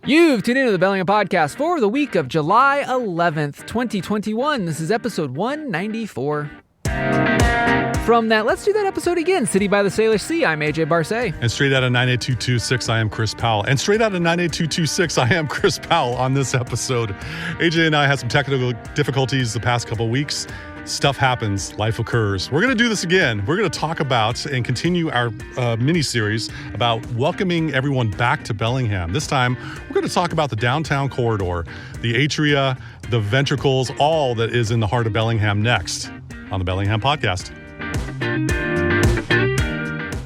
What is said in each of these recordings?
You've tuned into the Bellingham podcast for the week of July 11th, 2021. This is episode 194. From that, let's do that episode again. City by the Salish Sea, I'm AJ Barcay. And straight out of 98226, I am Chris Powell. And straight out of 98226, I am Chris Powell on this episode. AJ and I had some technical difficulties the past couple of weeks. Stuff happens, life occurs. We're going to do this again. We're going to talk about and continue our mini-series about welcoming everyone back to Bellingham. This time, we're going to talk about the downtown corridor, the atria, the ventricles, all that is in the heart of Bellingham next on the Bellingham podcast.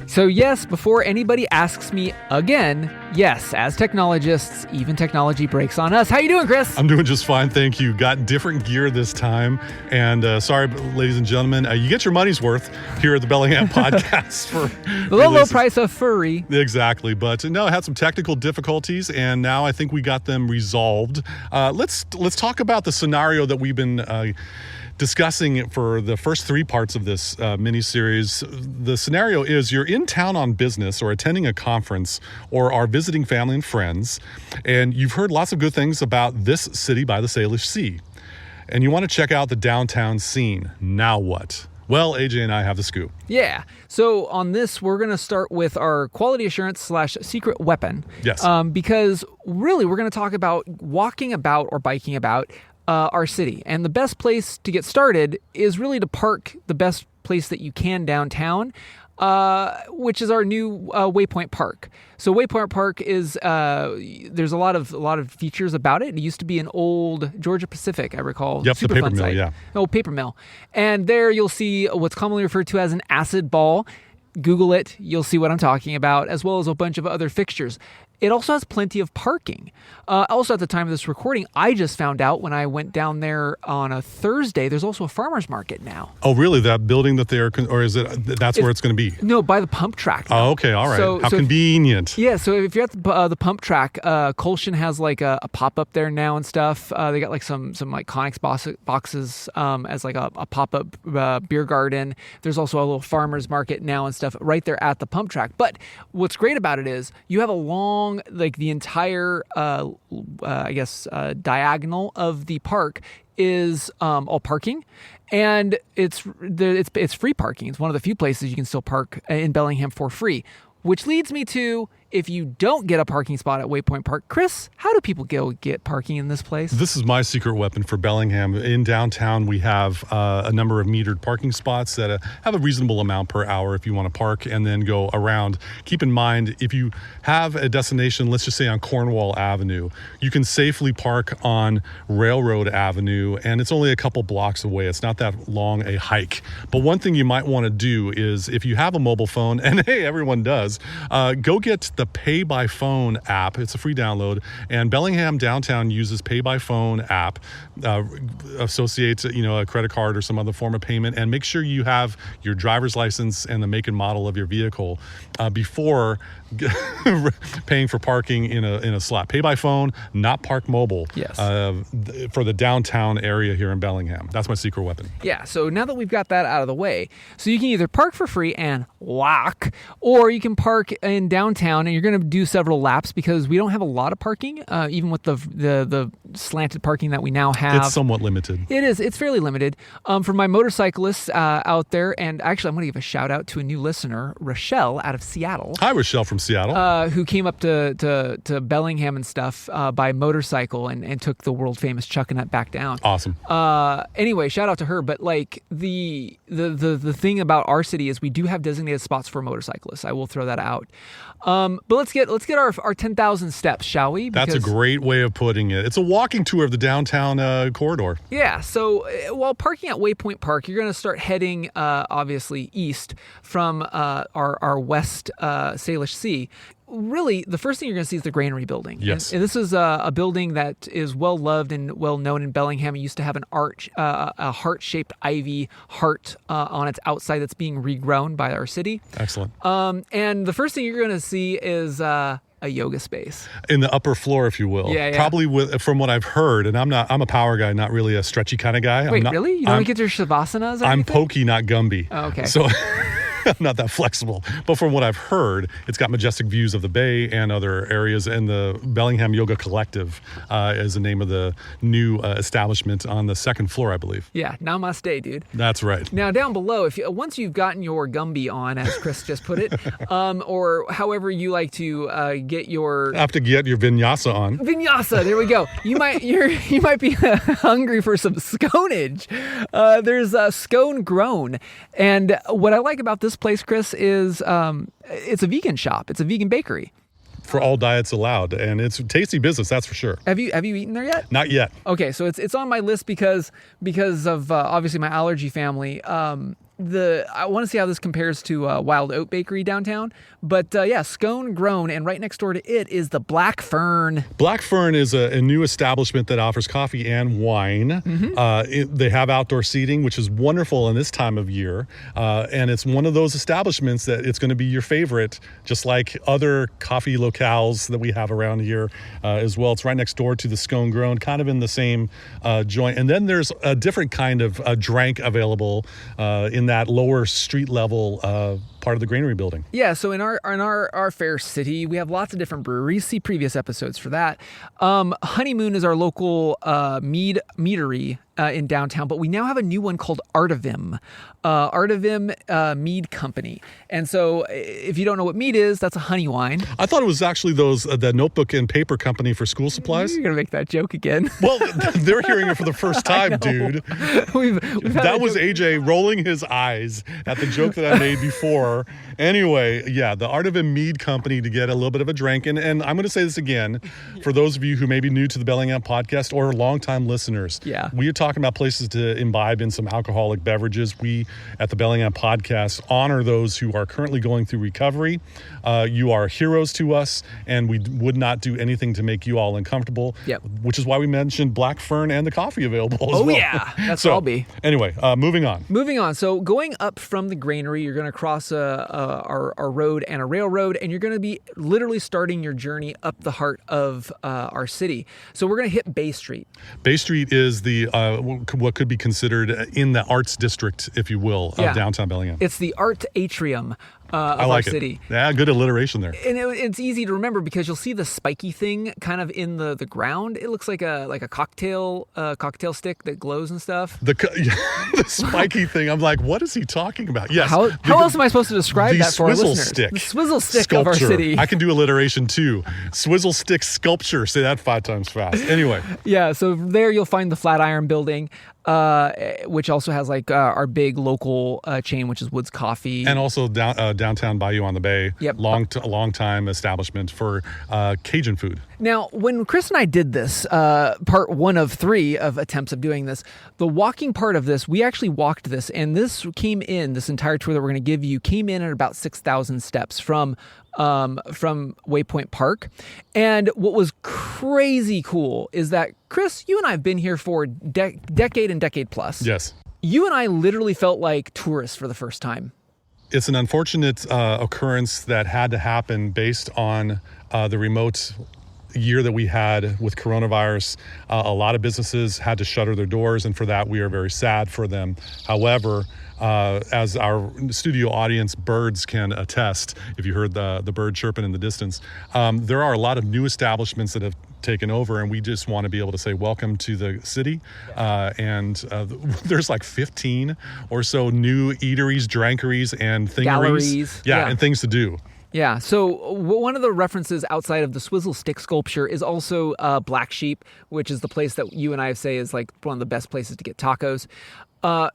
So yes, before anybody asks me again, yes, as technologists, even technology breaks on us. How you doing, Chris? I'm doing just fine, thank you. Got different gear this time. And sorry, ladies and gentlemen, you get your money's worth here at the Bellingham podcast for the low price of furry. Exactly. But no, I had some technical difficulties, and now I think we got them resolved. Let's talk about the scenario that we've been discussing for the first three parts of this mini-series. The scenario is you're in town on business or attending a conference or are visiting family and friends, and you've heard lots of good things about this city by the Salish Sea, and you want to check out the downtown scene. Now what? Well, AJ and I have the scoop. Yeah. So on this, we're going to start with our quality assurance / secret weapon. Yes. Because really, we're going to talk about walking about or biking about our city. And the best place to get started is really to park the best place that you can downtown, which is our new Waypoint Park. So Waypoint Park is there's a lot of features about it. It used to be an old Georgia Pacific, I recall. Yep, the paper mill, site. yeah. Oh, paper mill. And there you'll see what's commonly referred to as an acid ball. Google it, you'll see what I'm talking about, as well as a bunch of other fixtures. It also has plenty of parking. Also, at the time of this recording, I just found out when I went down there on a Thursday, there's also a farmer's market now. Oh, really? That building that they're, or is it, that's where it's going to be? No, by the pump track now. Oh, okay, all right. How convenient. Yeah, so if you're at the pump track, Colshan has like a pop-up there now and stuff. They got like some like Conex boxes as like a pop-up beer garden. There's also a little farmer's market now and stuff right there at the pump track. But what's great about it is you have a long, like the entire, diagonal of the park is all parking, and it's free parking. It's one of the few places you can still park in Bellingham for free, which leads me to, if you don't get a parking spot at Waypoint Park, Chris, how do people go get parking in this place? This is my secret weapon for Bellingham. In downtown, we have a number of metered parking spots that have a reasonable amount per hour if you want to park and then go around. Keep in mind, if you have a destination, let's just say on Cornwall Avenue, you can safely park on Railroad Avenue, and it's only a couple blocks away. It's not that long a hike. But one thing you might want to do is, if you have a mobile phone, and hey, everyone does, go get the Pay by Phone app. It's a free download, and Bellingham downtown uses Pay by Phone app. Associates, a credit card or some other form of payment, and make sure you have your driver's license and the make and model of your vehicle before paying for parking in a slot. Pay by phone, not Park Mobile. Yes. For the downtown area here in Bellingham. That's my secret weapon. Yeah. So now that we've got that out of the way, so you can either park for free and walk, or you can park in downtown, and you're going to do several laps because we don't have a lot of parking, even with the slanted parking that we now have. It's somewhat limited. It is. It's fairly limited. For my motorcyclists out there, and actually I'm going to give a shout out to a new listener, Rochelle out of Seattle. Hi, Rochelle from Seattle. Who came up to Bellingham and stuff by motorcycle and took the world famous Chuckanut back down. Awesome. Anyway, shout out to her. But like the thing about our city is we do have designated spots for motorcyclists. I will throw that out. But let's get our 10,000 steps, shall we? That's a great way of putting it. It's a walking tour of the downtown corridor. Yeah. So while parking at Waypoint Park, you're going to start heading obviously east from our west Salish Sea. Really, the first thing you're going to see is the Greenery building. Yes. And this is a building that is well loved and well known in Bellingham. It used to have a heart-shaped ivy heart on its outside that's being regrown by our city. Excellent. And the first thing you're going to see is a yoga space in the upper floor, if you will. Yeah. Probably from what I've heard, and I'm a power guy, not really a stretchy kind of guy. Wait, really? You don't get your shavasana? I'm pokey, not Gumby. Oh, okay. So I'm not that flexible. But from what I've heard, it's got majestic views of the bay and other areas. And the Bellingham Yoga Collective is the name of the new establishment on the second floor, I believe. Yeah, namaste, dude. That's right. Now, down below, once you've gotten your Gumby on, as Chris just put it, or however you like to get your... Have to get your vinyasa on. Vinyasa, there we go. You might be hungry for some sconage. There's SconeGrown. And what I like about this place, Chris, is it's a vegan shop. It's a vegan bakery. For all diets allowed, and it's tasty business, that's for sure. Have you eaten there yet? Not yet. Okay, so it's on my list because of obviously my allergy family. I want to see how this compares to Wild Oat Bakery downtown. But yeah, SconeGrown, and right next door to it is the BlackFern. BlackFern is a new establishment that offers coffee and wine. They have outdoor seating, which is wonderful in this time of year. And it's one of those establishments that it's going to be your favorite, just like other coffee locales that we have around here as well. It's right next door to the SconeGrown, kind of in the same joint. And then there's a different kind of drink available in that lower street level part of the Greenery building. Yeah, so in our fair city, we have lots of different breweries. See previous episodes for that. Honeymoon is our local meadery in downtown, but we now have a new one called Artivim. Artavim Mead Company. And so if you don't know what Mead is, that's a honey wine. I thought it was actually the notebook and paper company for school supplies. You're going to make that joke again. Well, they're hearing it for the first time, dude. We've that was AJ rolling his eyes at the joke that I made before. Anyway, yeah, the Artivim Mead Company to get a little bit of a drink. And I'm going to say this again, for those of you who may be new to the Bellingham podcast or longtime listeners. Yeah. We are talking about places to imbibe in some alcoholic beverages. We at the Bellingham podcast honor those who are currently going through recovery. You are heroes to us, and we would not do anything to make you all uncomfortable. Yep. Which is why we mentioned BlackFern and the coffee available as well. Oh yeah, that's so, what I'll be. Anyway, moving on. Moving on. So going up from the Greenery, you're going to cross our road and a railroad, and you're going to be literally starting your journey up the heart of our city. So we're going to hit Bay Street. Bay Street is the what could be considered in the arts district, if you will, of downtown Bellingham. It's the art atrium of I like our city. Yeah, good alliteration there. And it's easy to remember because you'll see the spiky thing kind of in the ground. It looks like a cocktail stick that glows and stuff. The spiky thing. I'm like, what is he talking about? Yes. How else am I supposed to describe that for our listeners? Stick. The swizzle stick sculpture. of our city. I can do alliteration too. Swizzle stick sculpture. Say that 5 times fast. Anyway. Yeah. So there you'll find the Flatiron Building, which also has like our big local chain, which is Woods Coffee, and also downtown Bayou on the Bay. Yep. Long time establishment for Cajun food. Now, when Chris and I did this, part 1 of 3 of attempts of doing this, the walking part of this, we actually walked this, and this entire tour that we're going to give you came in at about 6,000 steps from Waypoint Park. And what was crazy cool is that, Chris, you and I have been here for decade and decade plus. Yes. You and I literally felt like tourists for the first time. It's an unfortunate occurrence that had to happen based on the remote year that we had with coronavirus. A lot of businesses had to shutter their doors, and for that we are very sad for them. However, as our studio audience birds can attest, if you heard the bird chirping in the distance, there are a lot of new establishments that have taken over, and we just want to be able to say welcome to the city. And there's like 15 or so new eateries, drankeries, and thingeries. Galleries. Yeah, and things to do. Yeah, so one of the references outside of the swizzle stick sculpture is also Black Sheep, which is the place that you and I say is like one of the best places to get tacos.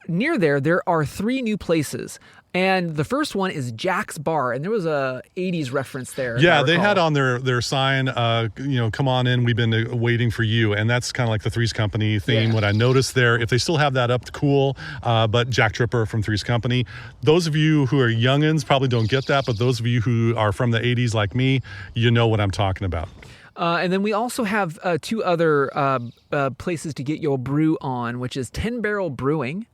Near there are 3 new places. And the first one is Jack's Bar, and there was a 80s reference there. Yeah, they had on their sign, come on in, we've been waiting for you. And that's kind of like the Three's Company theme. Yeah. What I noticed there, if they still have that up, cool. But Jack Tripper from Three's Company. Those of you who are youngins probably don't get that, but those of you who are from the 80s like me, you know what I'm talking about. And then we also have 2 other places to get your brew on, which is 10 Barrel Brewing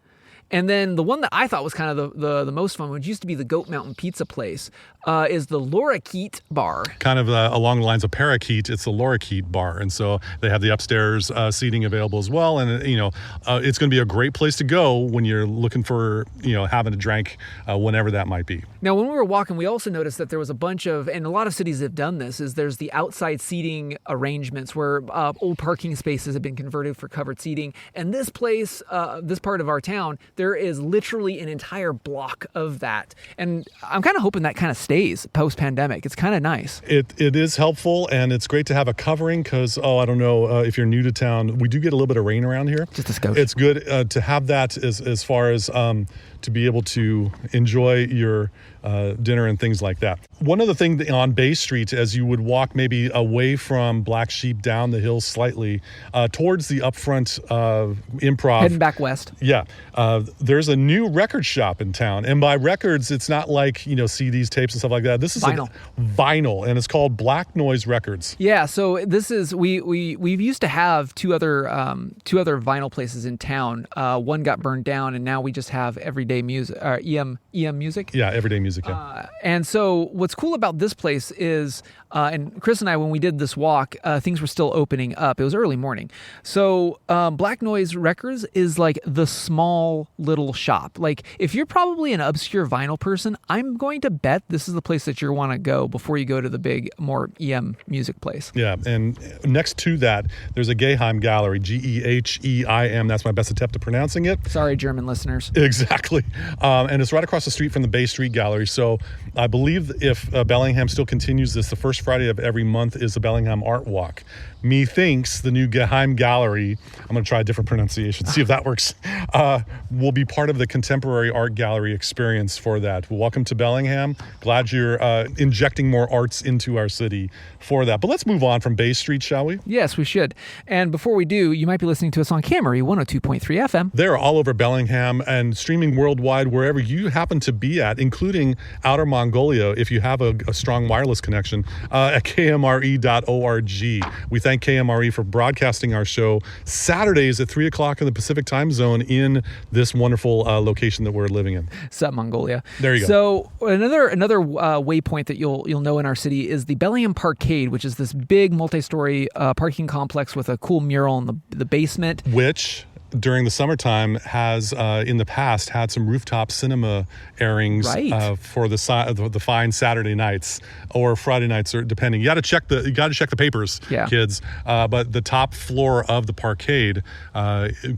And then the one that I thought was kind of the most fun, which used to be the Goat Mountain Pizza place, is the Lorikeet Bar. Kind of along the lines of Parakeet, it's the Lorikeet Bar. And so they have the upstairs seating available as well. And, it's going to be a great place to go when you're looking for, having a drink whenever that might be. Now, when we were walking, we also noticed that there was a bunch of, and a lot of cities have done this, is there's the outside seating arrangements where old parking spaces have been converted for covered seating. And this place, this part of our town, there is literally an entire block of that. And I'm kind of hoping that kind of stays post-pandemic. It's kind of nice. It is helpful, and it's great to have a covering because, I don't know, if you're new to town, we do get a little bit of rain around here. Just a skosh. It's good to have that as far as to be able to enjoy your dinner and things like that. One other thing on Bay Street, as you would walk maybe away from Black Sheep down the hill slightly towards the upfront Improv. Heading back west. Yeah. There's a new record shop in town. And by records, it's not like, CDs, tapes and stuff like that. This is vinyl. Vinyl, and it's called Black Noise Records. Yeah, so this is we used to have two other vinyl places in town. One got burned down, and now we just have Everyday Music, EM Music. Yeah, Everyday Music. Yeah. And so what's cool about this place is, and Chris and I, when we did this walk, things were still opening up. It was early morning. So Black Noise Records is like the small little shop. Like if you're probably an obscure vinyl person, I'm going to bet this is the place that you want to go before you go to the big, more EM music place. Yeah, and next to that, there's a Geheim gallery, Geheim. That's my best attempt at pronouncing it. Sorry, German listeners. Exactly. And it's right across the street from the Bay Street Gallery. So I believe if Bellingham still continues this, the first Friday of every month is the Bellingham Art Walk. Methinks the new Geheim Gallery, I'm going to try a different pronunciation, see if that works, will be part of the contemporary art gallery experience for that. Welcome to Bellingham. Glad you're injecting more arts into our city for that. But let's move on from Bay Street, shall we? Yes, we should. And before we do, you might be listening to us on Camry 102.3 FM. They're all over Bellingham and streaming worldwide wherever you happen to be at, including outer Mongolia, if you have a strong wireless connection, at kmre.org. We thank KMRE for broadcasting our show Saturdays at 3 o'clock in the Pacific time zone in this wonderful location that we're living in. Sup, Mongolia. There you go. So another waypoint that you'll know in our city is the Bellingham Parkade, which is this big multi-story parking complex with a cool mural in the basement. Which during the summertime has in the past had some rooftop cinema airings for the fine Saturday nights or Friday nights, or depending. You got to check the papers, kids. But the top floor of the Parkade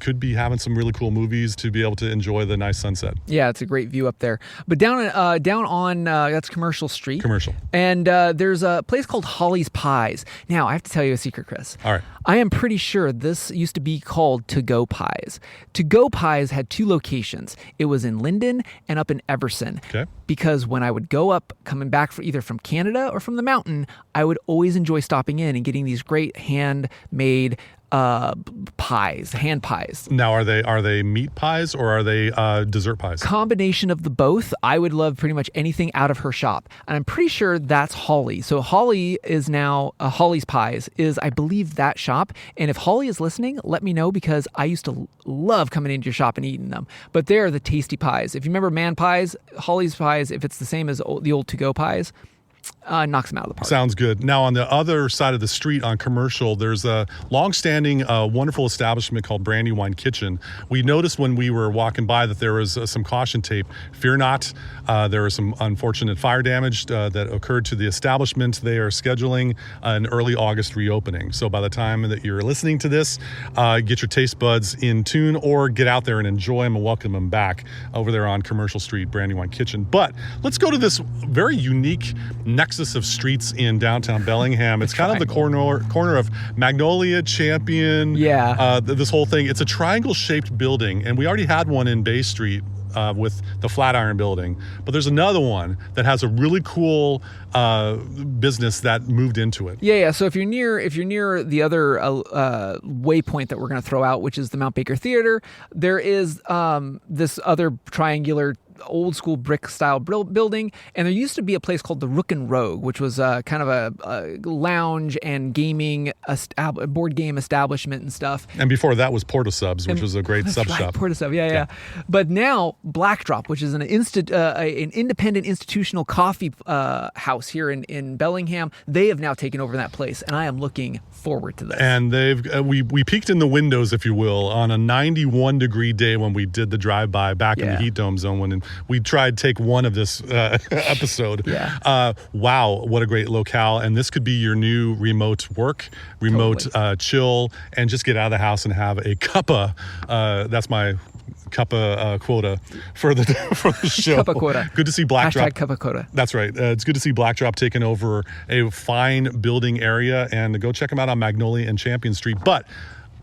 could be having some really cool movies to be able to enjoy the nice sunset. Yeah, it's a great view up there. But down on that's Commercial Street. Commercial. And there's a place called Holly's Pies. Now I have to tell you a secret, Chris. All right. I am pretty sure this used to be called To Go Pies. To Go Pies had two locations. It was in Linden and up in Everson. Okay. Because when I would go up, coming back either from Canada or from the mountain, I would always enjoy stopping in and getting these great handmade pies, hand pies. Now, are they meat pies or are they dessert pies? Combination of the both. I would love pretty much anything out of her shop. And I'm pretty sure that's Holly. So Holly is now, Holly's Pies is, I believe, that shop. And if Holly is listening, let me know, because I used to love coming into your shop and eating them. But they're the tasty pies. If you remember Man Pies, Holly's Pies, if it's the same as the old to-go pies, knocks them out of the park. Sounds good. Now, on the other side of the street on Commercial, there's a long-standing, wonderful establishment called Brandywine Kitchen. We noticed when we were walking by that there was some caution tape. Fear not. There was some unfortunate fire damage that occurred to the establishment. They are scheduling an early August reopening. So by the time that you're listening to this, get your taste buds in tune or get out there and enjoy them and welcome them back over there on Commercial Street, Brandywine Kitchen. But let's go to this very unique nexus of streets in downtown Bellingham. It's kind of the corner of Magnolia, Champion. Yeah. This whole thing. It's a triangle-shaped building, and we already had one in Bay Street with the Flatiron Building. But there's another one that has a really cool business that moved into it. Yeah. So if you're near the other waypoint that we're going to throw out, which is the Mount Baker Theater, there is this other triangular old school brick style building. And there used to be a place called the Rook and Rogue, which was kind of a lounge and gaming board game establishment and stuff. And before that was Porta Subs, which was a great sub shop. Porta Sub, yeah. But now Blackdrop, which is an independent institutional coffee house here in Bellingham, they have now taken over that place, and I am looking forward to this. And they've we peeked in the windows, if you will, on a 91-degree day when we did the drive-by back in the heat dome zone when we tried take one of this episode. Wow, what a great locale. And this could be your new remote work, remote chill, and just get out of the house and have a cuppa. That's my cuppa quota for the show. Cuppa quota. Good to see Blackdrop. Cuppa quota. That's right. It's good to see Blackdrop taking over a fine building area, and go check them out on Magnolia and Champion Street. But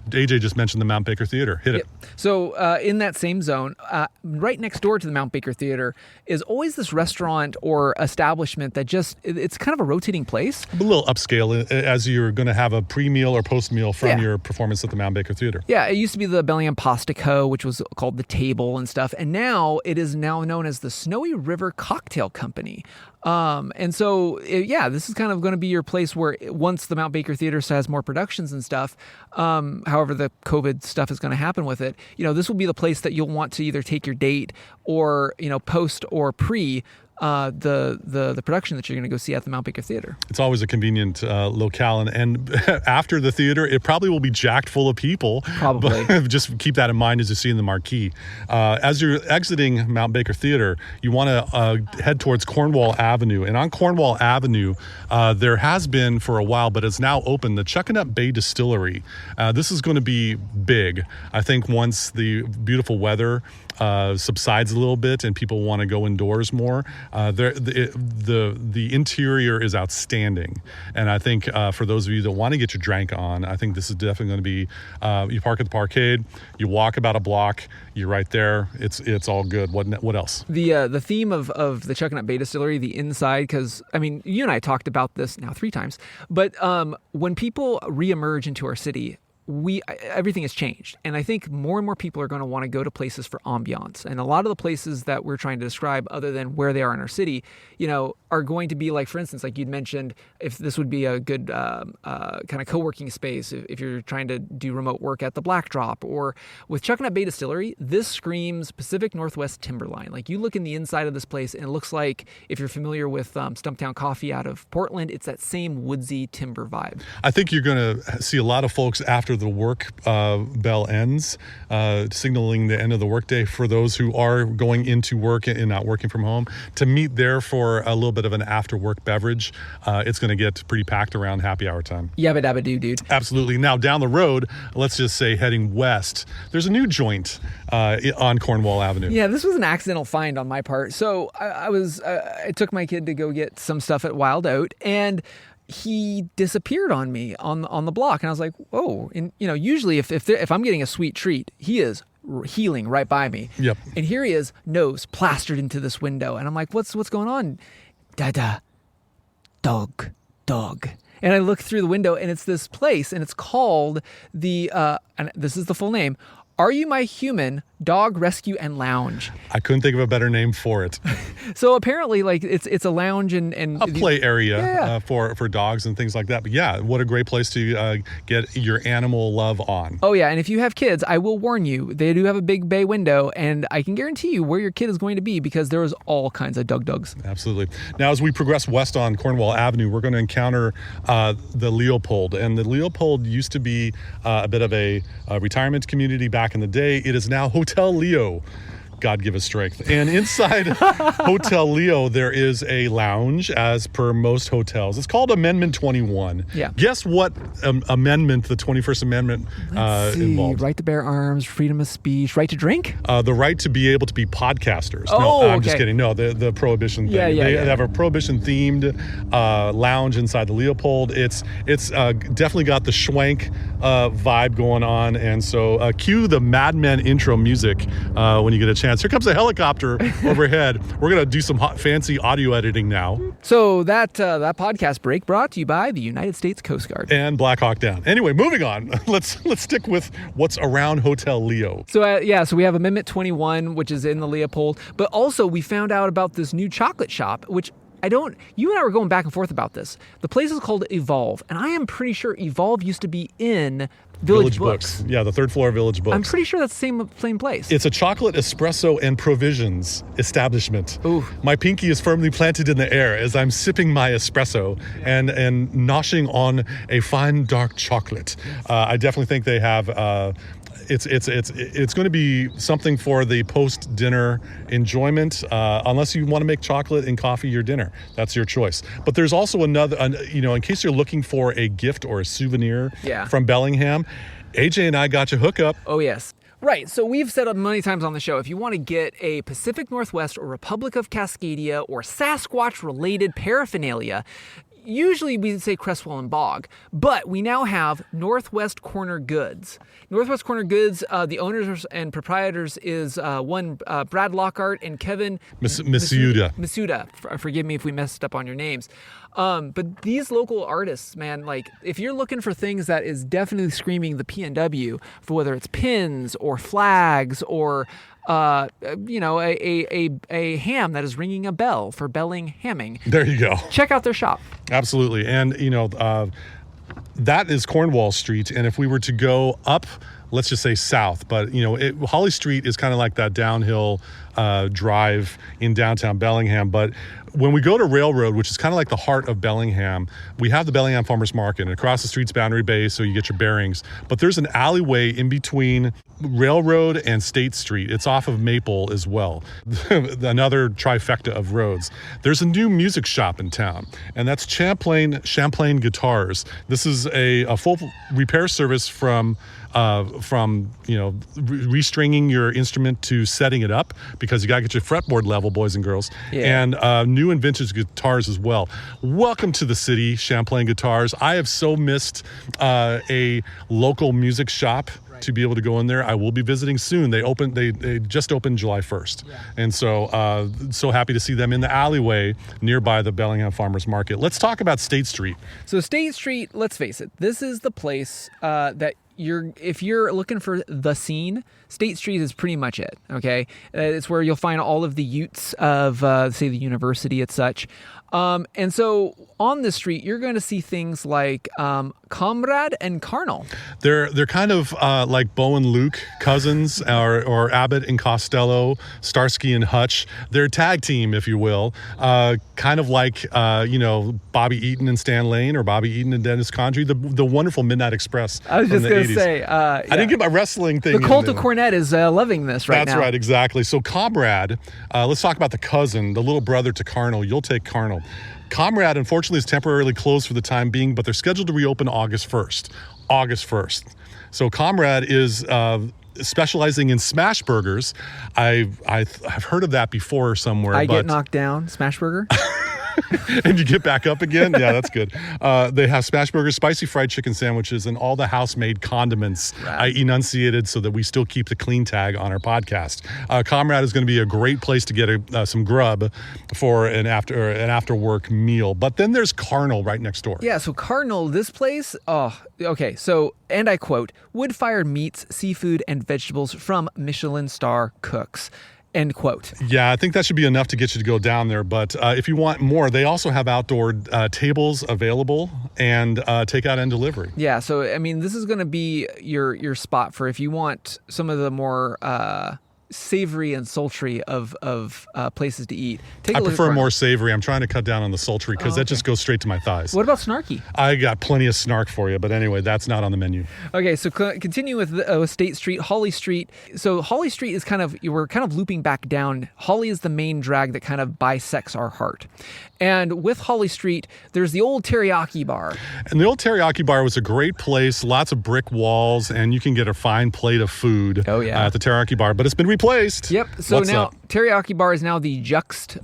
AJ just mentioned the Mount Baker Theater. Hit it. So in that same zone, right next door to the Mount Baker Theater is always this restaurant or establishment that it's kind of a rotating place. A little upscale as you're going to have a pre-meal or post-meal from your performance at the Mount Baker Theater. Yeah, it used to be the Bellingham Pasta Co., which was called The Table and stuff. And now it is now known as the Snowyriver Cocktail Company. And so, this is kind of going to be your place where once the Mount Baker Theater has more productions and stuff, however the COVID stuff is going to happen with it, this will be the place that you'll want to either take your date or, post or pre the production that you're going to go see at the Mount Baker Theater. It's always a convenient locale, and after the theater, it probably will be jacked full of people. Probably. But just keep that in mind as you see in the marquee. As you're exiting Mount Baker Theater, you want to head towards Cornwall Avenue, and on Cornwall Avenue, there has been for a while, but it's now open, the Chuckanut Bay Distillery. This is going to be big. I think once the beautiful weather subsides a little bit and people want to go indoors more, the interior is outstanding, and I think for those of you that want to get your drink on, I think this is definitely going to be. You park at the Parkade, you walk about a block, you're right there. It's all good. What else? The theme of the Chuckanut Bay Distillery, the inside, because I mean you and I talked about this now 3 times, but when people reemerge into our city, everything has changed, and I think more and more people are going to want to go to places for ambiance. And a lot of the places that we're trying to describe, other than where they are in our city, are going to be like, for instance, like you'd mentioned, if this would be a good kind of co-working space if you're trying to do remote work at the Blackdrop, or with Chuckanut Bay Distillery, this screams Pacific Northwest Timberline. Like you look in the inside of this place, and it looks like, if you're familiar with Stumptown Coffee out of Portland, it's that same woodsy timber vibe. I think you're going to see a lot of folks after the work bell ends, signaling the end of the workday for those who are going into work and not working from home, to meet there for a little bit of an after work beverage. It's going to get pretty packed around happy hour time. Yabba dabba doo, dude. Absolutely. Now down the road, let's just say heading west, there's a new joint on Cornwall Avenue. Yeah, this was an accidental find on my part. So I took my kid to go get some stuff at Wild Oat, and he disappeared on me on the block, and I was like, whoa. And usually if I'm getting a sweet treat, he is healing right by me. Yep. And here he is, nose plastered into this window, and I'm like, what's going on? Dada, dog. And I look through the window, and it's this place, and it's called and this is the full name, Are You My Human? Dog Rescue and Lounge. I couldn't think of a better name for it. So apparently, like it's a lounge and a play area for dogs and things like that. But yeah, what a great place to get your animal love on. Oh yeah, and if you have kids, I will warn you, they do have a big bay window, and I can guarantee you where your kid is going to be, because there is all kinds of dogs. Absolutely. Now, as we progress west on Cornwall Avenue, we're going to encounter the Leopold, and the Leopold used to be a bit of a retirement community back in the day. It is now Hotel Leo. God give us strength. And inside Hotel Leo, there is a lounge, as per most hotels. It's called Amendment 21. Yeah. Guess what amendment the 21st Amendment involves? Right to bear arms, freedom of speech, right to drink? The right to be able to be podcasters. Oh, no, I'm just kidding. No, the prohibition thing. They have a prohibition-themed lounge inside the Leopold. It's definitely got the schwank vibe going on. And so cue the Mad Men intro music when you get a chance chance. Here comes a helicopter overhead. We're going to do some hot, fancy audio editing now. So that podcast break brought to you by the United States Coast Guard. And Black Hawk Down. Anyway, moving on. Let's stick with what's around Hotel Leo. So we have Amendment 21, which is in the Leopold. But also we found out about this new chocolate shop, which you and I were going back and forth about this. The place is called Evolve, and I am pretty sure Evolve used to be in Village Books. Yeah, the third floor of Village Books. I'm pretty sure that's the same place. It's a chocolate, espresso, and provisions establishment. Ooh. My pinky is firmly planted in the air as I'm sipping my espresso and noshing on a fine dark chocolate. I definitely think they have... It's going to be something for the post-dinner enjoyment, unless you want to make chocolate and coffee your dinner. That's your choice. But there's also another, in case you're looking for a gift or a souvenir from Bellingham, AJ and I got you hook up. Oh, yes. Right, so we've said it many times on the show, if you want to get a Pacific Northwest or Republic of Cascadia or Sasquatch-related paraphernalia, usually we say Crestwell and Bog, but we now have Northwest Corner Goods. Northwest Corner Goods, the owners and proprietors is Brad Lockhart and Kevin Masuda. Forgive me if we messed up on your names. But these local artists, man, like if you're looking for things that is definitely screaming the PNW, for whether it's pins or flags or a ham that is ringing a bell for Bellinghamming. There you go. Check out their shop. Absolutely. And, that is Cornwall Street. And if we were to go up, let's just say south, but, Holly Street is kind of like that downhill drive in downtown Bellingham. But when we go to Railroad, which is kind of like the heart of Bellingham, we have the Bellingham Farmers Market, and across the street's Boundary Bay, so you get your bearings. But there's an alleyway in between Railroad and State Street. It's off of Maple as well. Another trifecta of roads. There's a new music shop in town, and that's Champlain Guitars. This is a full repair service from restringing your instrument to setting it up, because you got to get your fretboard level, boys and girls, and new and vintage guitars as well. Welcome to the city, Champlain Guitars. I have so missed a local music shop to be able to go in there. I will be visiting soon. They just opened July 1st. Yeah. And so happy to see them in the alleyway nearby the Bellingham Farmers Market. Let's talk about State Street. So State Street, let's face it, this is the place that if you're looking for the scene, State Street is pretty much it, okay? It's where you'll find all of the utes of, say, the university and such. And so on the street, you're going to see things like Comrade and Carnal. They're kind of like Bo and Luke, cousins, or Abbott and Costello, Starsky and Hutch. They're a tag team, if you will. Kind of like, Bobby Eaton and Stan Lane, or Bobby Eaton and Dennis Condrey, the wonderful Midnight Express. I was just going to say. I didn't get my wrestling thing. The Cult of Cornette is loving this right now. That's right, exactly. So Comrade, let's talk about the cousin, the little brother to Carnal. You'll take Carnal. Comrade, unfortunately, is temporarily closed for the time being, but they're scheduled to reopen August 1st. So Comrade is specializing in smash burgers. I've heard of that before somewhere. I get knocked down, smash burger. And you get back up again? Yeah, that's good. They have smash burgers, spicy fried chicken sandwiches, and all the house-made condiments. Right. I enunciated so that we still keep the clean tag on our podcast. Comrade is going to be a great place to get some grub for an after-work meal. But then there's Carnal right next door. Yeah, so Carnal, this place, okay, so, and I quote, wood-fired meats, seafood, and vegetables from Michelin star cooks. End quote. Yeah, I think that should be enough to get you to go down there. But if you want more, they also have outdoor tables available and takeout and delivery. Yeah, so I mean, this is going to be your spot for if you want some of the more savory and sultry of places to eat. I prefer more savory. I'm trying to cut down on the sultry because that just goes straight to my thighs. What about snarky? I got plenty of snark for you, but anyway, that's not on the menu. Okay, so continue with State Street, Holly Street. So Holly Street is we're kind of looping back down. Holly is the main drag that kind of bisects our heart. And with Holly Street, there's the old Teriyaki Bar. And the old Teriyaki Bar was a great place, lots of brick walls, and you can get a fine plate of food at the Teriyaki Bar. But it's been replaced. Yep. So now Teriyaki Bar is now the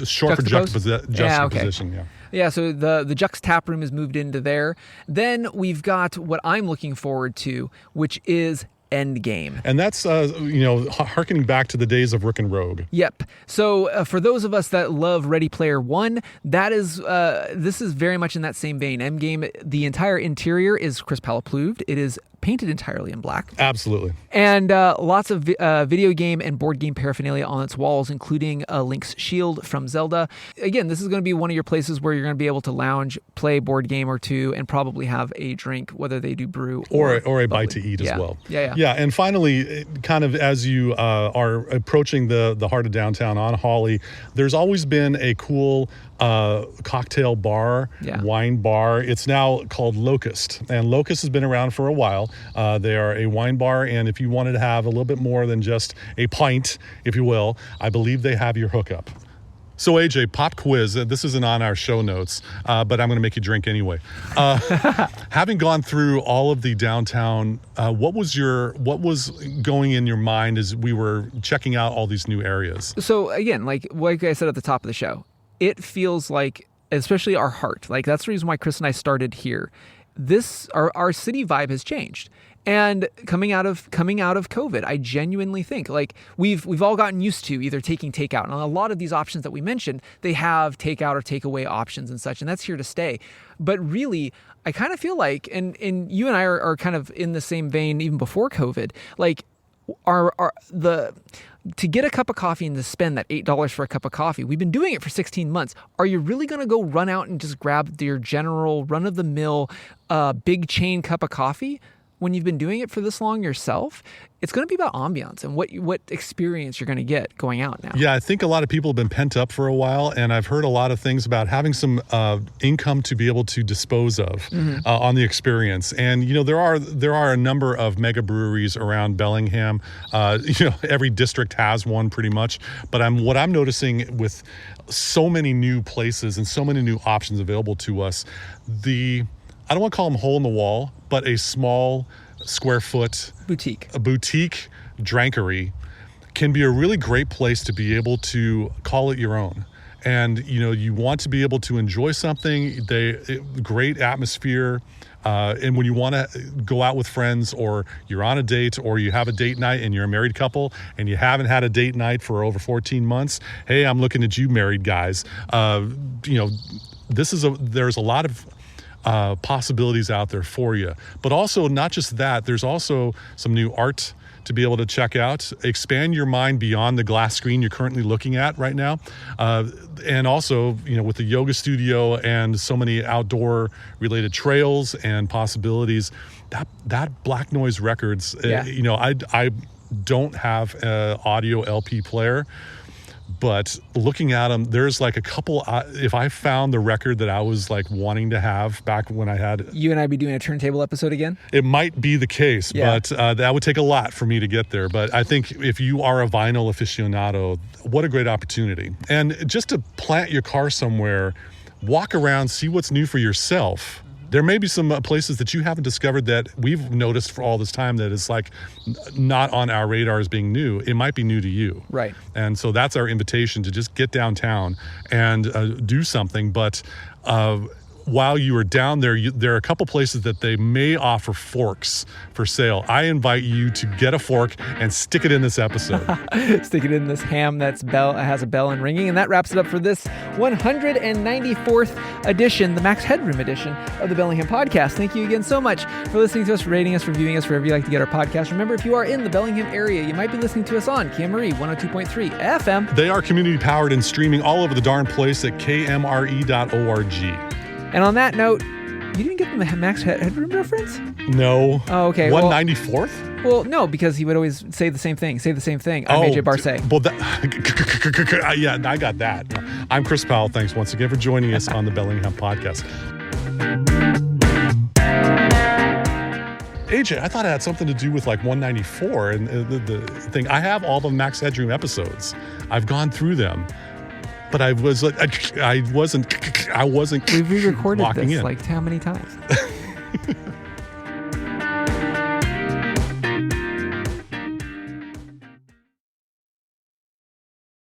short for juxtaposition. Yeah. Yeah, so the Jux tap room is moved into there. Then we've got what I'm looking forward to, which is end game. And that's, harkening back to the days of Rook and Rogue. Yep. So for those of us that love Ready Player One, that is this is very much in that same vein. Endgame, the entire interior is Chris Palaplouved. It is painted entirely in black. Absolutely. And lots of video game and board game paraphernalia on its walls, including Link's shield from Zelda. Again, this is going to be one of your places where you're going to be able to lounge, play a board game or two, and probably have a drink, whether they do brew or a bite to eat as well. Yeah. And finally, kind of as you are approaching the heart of downtown on Hawley, there's always been a cool cocktail bar, wine bar. It's now called Locust, and Locust has been around for a while. They are a wine bar, and if you wanted to have a little bit more than just a pint, if you will, I believe they have your hookup. So AJ, pop quiz. This isn't on our show notes, but I'm going to make you drink anyway. Having gone through all of the downtown, what was going in your mind as we were checking out all these new areas? So again, like I said at the top of the show, it feels like, especially our heart, like that's the reason why Chris and I started here. Our city vibe has changed. And coming out of COVID, I genuinely think like we've all gotten used to either taking takeout, and a lot of these options that we mentioned, they have takeout or takeaway options and such, and that's here to stay. But really, I kind of feel like, and you and I are kind of in the same vein even before COVID, like to get a cup of coffee and to spend that $8 for a cup of coffee, we've been doing it for 16 months. Are you really going to go run out and just grab your general run-of-the-mill big chain cup of coffee when you've been doing it for this long yourself? It's going to be about ambiance and what experience you're going to get going out now. Yeah, I think a lot of people have been pent up for a while, and I've heard a lot of things about having some income to be able to dispose of on the experience. And there are a number of mega breweries around Bellingham. Every district has one pretty much. But what I'm noticing with so many new places and so many new options available to us, I don't want to call them hole in the wall, but a small square foot boutique drankery can be a really great place to be able to call it your own. And you want to be able to enjoy something, great atmosphere, and when you want to go out with friends, or you're on a date, or you have a date night and you're a married couple and you haven't had a date night for over 14 months, hey, I'm looking at you married guys. There's a lot of possibilities out there for you. But also, not just that, there's also some new art to be able to check out. Expand your mind beyond the glass screen you're currently looking at right now. And also, with the yoga studio and so many outdoor related trails and possibilities, that Black Noise Records, I don't have an audio LP player, but looking at them, there's like a couple, if I found the record that I was like wanting to have back when I had... You and I be doing a turntable episode again? It might be the case, but that would take a lot for me to get there. But I think if you are a vinyl aficionado, what a great opportunity. And just to plant your car somewhere, walk around, see what's new for yourself. There may be some places that you haven't discovered that we've noticed for all this time that is like not on our radar as being new. It might be new to you. Right. And so that's our invitation, to just get downtown and do something. But while you are down there, there are a couple places that they may offer forks for sale. I invite you to get a fork and stick it in this episode. Stick it in this ham has a bell and ringing. And that wraps it up for this 194th edition, the Max Headroom edition of the Bellingham podcast. Thank you again so much for listening to us, rating us, reviewing us, wherever you like to get our podcast. Remember, if you are in the Bellingham area, you might be listening to us on KMRE 102.3 FM. They are community powered and streaming all over the darn place at kmre.org. And on that note, you didn't get the Max Headroom reference? No. Oh, okay. 194th? Well, no, because he would always say the same thing. I'm AJ Barsay. Well, yeah, I got that. I'm Chris Powell. Thanks once again for joining us on the Bellingham podcast. AJ, I thought it had something to do with like 194 and the thing. I have all the Max Headroom episodes. I've gone through them. But I wasn't. We've re-recorded this in. like how many times?